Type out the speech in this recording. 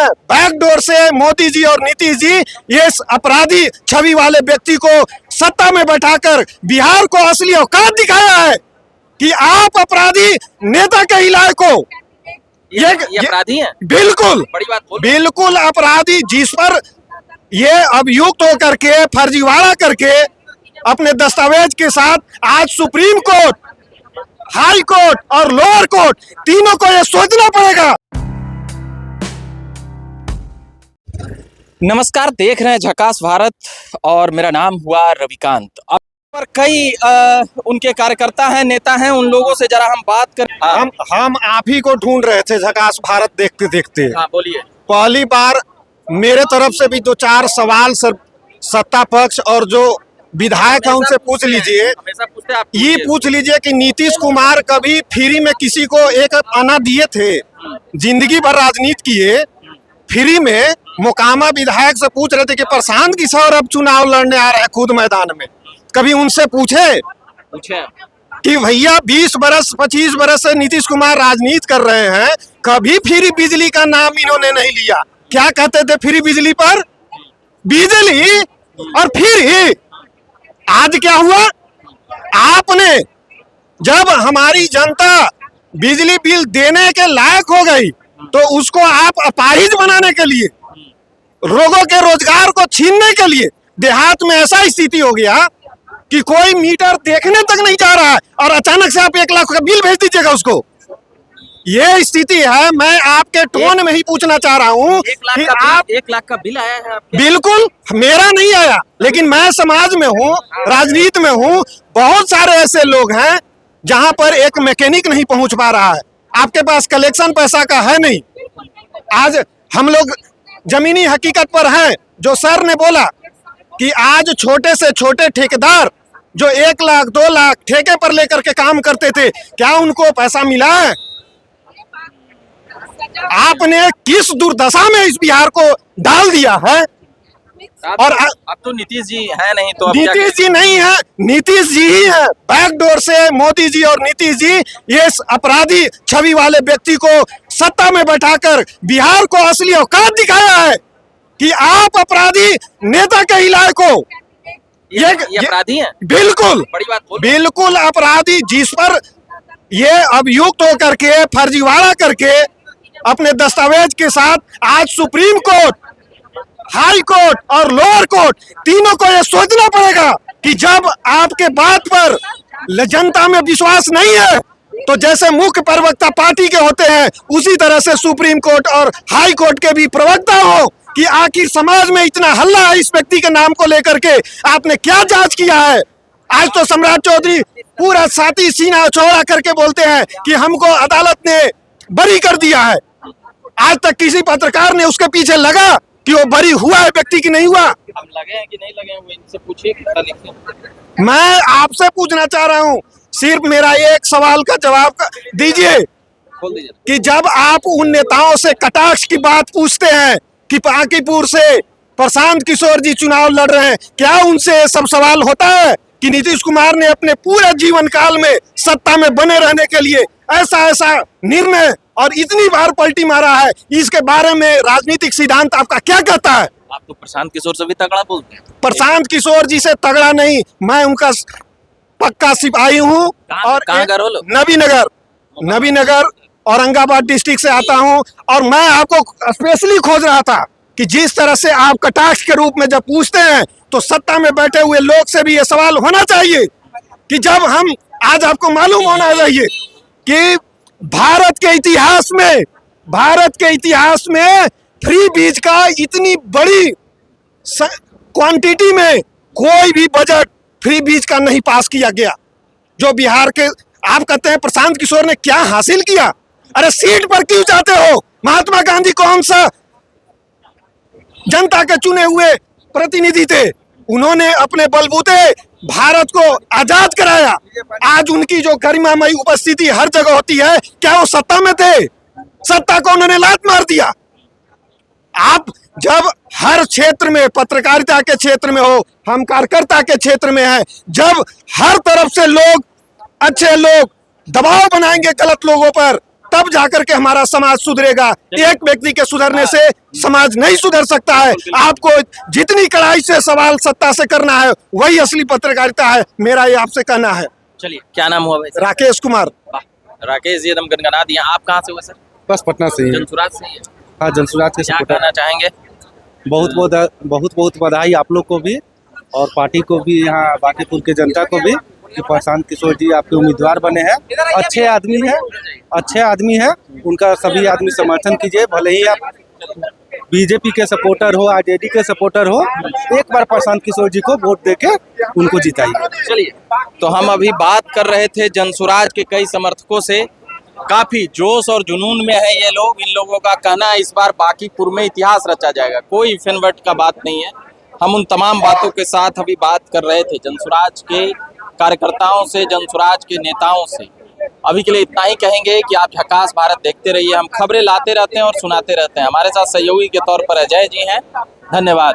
है बैकडोर से मोदी जी और नीतीश जी ये अपराधी छवि वाले व्यक्ति को सत्ता में बैठाकर बिहार को असली औकात दिखाया है कि आप अपराधी नेता के ही लायक हो। ये अपराधी हैं? बिल्कुल बड़ी बात बोल। बिल्कुल अपराधी, जिस पर ये अभियुक्त होकर के फर्जीवाड़ा करके अपने दस्तावेज के साथ आज सुप्रीम कोर्ट, हाई कोर्ट और लोअर कोर्ट तीनों को ये सोचना पड़ेगा। नमस्कार, देख रहे हैं झकास भारत और मेरा नाम हुआ रविकांत। अब पर कई उनके कार्यकर्ता हैं, नेता हैं, उन लोगों से जरा हम बात कर। हम आप ही को ढूंढ रहे थे झकास भारत देखते देखते। हाँ बोलिए। पहली बार मेरे तरफ से भी 2-4 सवाल सत्ता पक्ष और जो विधायक है उनसे पूछ लीजिए। ये पूछ लीजिए कि नीतीश कुमार कभी फ्री में किसी को एक आना दिए थे? जिंदगी भर राजनीति किए, फ्री में मोकामा विधायक से पूछ रहे थे कि प्रशांत किशोर अब चुनाव लड़ने आ रहे हैं खुद मैदान में, कभी उनसे पूछे कि भैया 20 बरस 25 बरस से नीतीश कुमार राजनीति कर रहे हैं, कभी फ्री बिजली का नाम इन्होंने नहीं लिया। क्या कहते थे फ्री बिजली पर? बिजली और फ्री। आज क्या हुआ? आपने जब हमारी जनता बिजली बिल देने के लायक हो गई तो उसको आप अपाहिज बनाने के लिए, लोगों के रोजगार को छीनने के लिए, देहात में ऐसा स्थिति हो गया कि कोई मीटर देखने तक नहीं जा रहा है और अचानक से आप 1 लाख का बिल भेज दीजिएगा उसको। ये स्थिति है। मैं आपके टोन में ही पूछना चाह रहा हूँ कि आप 1 लाख का बिल आया है आपके? बिल्कुल मेरा नहीं आया, लेकिन मैं समाज में हूँ, राजनीति में हूँ। बहुत सारे ऐसे लोग हैं जहां पर एक मैकेनिक नहीं पहुंच पा रहा है। आपके पास कलेक्शन पैसा का है नहीं। आज हम लोग जमीनी हकीकत पर हैं। जो सर ने बोला कि आज छोटे से छोटे ठेकेदार जो 1 लाख 2 लाख ठेके पर लेकर के काम करते थे, क्या उनको पैसा मिला है? आपने किस दुर्दशा में इस बिहार को डाल दिया है? और अब तो नीतीश जी है नहीं तो नीतीश जी नहीं है, नीतीश जी ही है। बैकडोर से मोदी जी और नीतीश जी ये अपराधी छवि वाले व्यक्ति को सत्ता में बैठाकर बिहार को असली औकात दिखाया है कि आप अपराधी नेता के ही लायक हो। ये अपराधी हैं? बिल्कुल बड़ी बात बोल। बिल्कुल अपराधी, जिस पर ये अभियुक्त होकर के फर्जीवाड़ा करके अपने दस्तावेज के साथ आज सुप्रीम कोर्ट, हाई कोर्ट और लोअर कोर्ट तीनों को यह सोचना पड़ेगा कि जब आपके बात पर जनता में विश्वास नहीं है तो जैसे मुख्य प्रवक्ता पार्टी के होते हैं उसी तरह से सुप्रीम कोर्ट और हाई कोर्ट के भी प्रवक्ता हो कि आखिर समाज में इतना हल्ला है इस व्यक्ति के नाम को लेकर के, आपने क्या जांच किया है? आज तो सम्राट चौधरी पूरा साथी सीना चौड़ा करके बोलते हैं कि हमको अदालत ने बरी कर दिया है। आज तक किसी पत्रकार ने उसके पीछे लगा कि वो बरी हुआ है व्यक्ति की नहीं हुआ? हम लगे हैं कि नहीं लगे हैं, इनसे पूछिए। मैं आपसे पूछना चाह रहा हूँ, सिर्फ मेरा एक सवाल का जवाब दीजिए कि जब आप उन नेताओं से कटाक्ष की बात पूछते हैं कि पाकीपुर से प्रशांत किशोर जी चुनाव लड़ रहे हैं, क्या उनसे सब सवाल होता है कि नीतीश कुमार ने अपने पूरे जीवन काल में सत्ता में बने रहने के लिए ऐसा निर्णय और इतनी बार पलटी मारा है? इसके बारे में राजनीतिक सिद्धांत आपका क्या कहता है? आप तो प्रशांत किशोर से भी तगड़ा बोलते हैं। प्रशांत किशोर जी से तगड़ा नहीं, मैं उनका पक्का सिपाही हूँ। और नबीनगर औरंगाबाद डिस्ट्रिक्ट से आता हूँ। और मैं आपको स्पेशली खोज रहा था कि जिस तरह से आप कटाक्ष के रूप में जब पूछते हैं तो सत्ता में बैठे हुए लोग से भी ये सवाल होना चाहिए कि जब हम, आज आपको मालूम होना चाहिए कि भारत के इतिहास में फ्री बीज का इतनी बड़ी क्वांटिटी में कोई भी बजट फ्री बीज का नहीं पास किया गया। जो बिहार के, आप कहते हैं प्रशांत किशोर ने क्या हासिल किया? अरे सीट पर क्यों जाते हो? महात्मा गांधी कौन सा जनता के चुने हुए प्रतिनिधि थे? उन्होंने अपने बलबूते भारत को आजाद कराया। आज उनकी जो गरिमामयी उपस्थिति हर जगह होती है, क्या वो सत्ता में थे? सत्ता को उन्होंने लात मार दिया। आप जब हर क्षेत्र में, पत्रकारिता के क्षेत्र में हो, हम कार्यकर्ता के क्षेत्र में हैं, जब हर तरफ से लोग, अच्छे लोग दबाव बनाएंगे गलत लोगों पर, तब जाकर के हमारा समाज सुधरेगा। एक व्यक्ति के सुधरने से समाज नहीं सुधर सकता है। आपको जितनी कड़ाई से सवाल सत्ता से करना है वही असली पत्रकारिता है, मेरा ये आपसे कहना है। चलिए, क्या नाम हुआ भाई? राकेश कुमार। वाह, राकेश जी एकदम गनगना दिए। आप कहाँ से हुए सर? बस पटना से ही है। जनसुराज से ही है। हाँ, जनसुराज के क्या सपोर्टर। कहना चाहेंगे? बहुत बधाई आप लोग को भी और पार्टी को भी, यहाँ बांकीपुर के जनता को भी कि प्रशांत किशोर जी आपके उम्मीदवार बने हैं। अच्छे आदमी है, उनका सभी आदमी समर्थन कीजिए। भले ही आप बीजेपी के सपोर्टर हो, आरजेडी के सपोर्टर हो, एक बार प्रशांत किशोर जी को वोट देके उनको जिताइए। चलिए, तो हम अभी बात कर रहे थे जनसुराज के कई समर्थकों से। काफी जोश और जुनून में है ये लोग। इन लोगों का कहना है इस बार बांकीपुर में इतिहास रचा जाएगा, कोई इफेनवट का बात नहीं है। हम उन तमाम बातों के साथ अभी बात कर रहे थे जनसुराज के कार्यकर्ताओं से, जनसुराज के नेताओं से। अभी के लिए इतना ही कहेंगे कि आप झकास भारत देखते रहिए। हम खबरें लाते रहते हैं और सुनाते रहते हैं। हमारे साथ सहयोगी के तौर पर अजय जी हैं। धन्यवाद।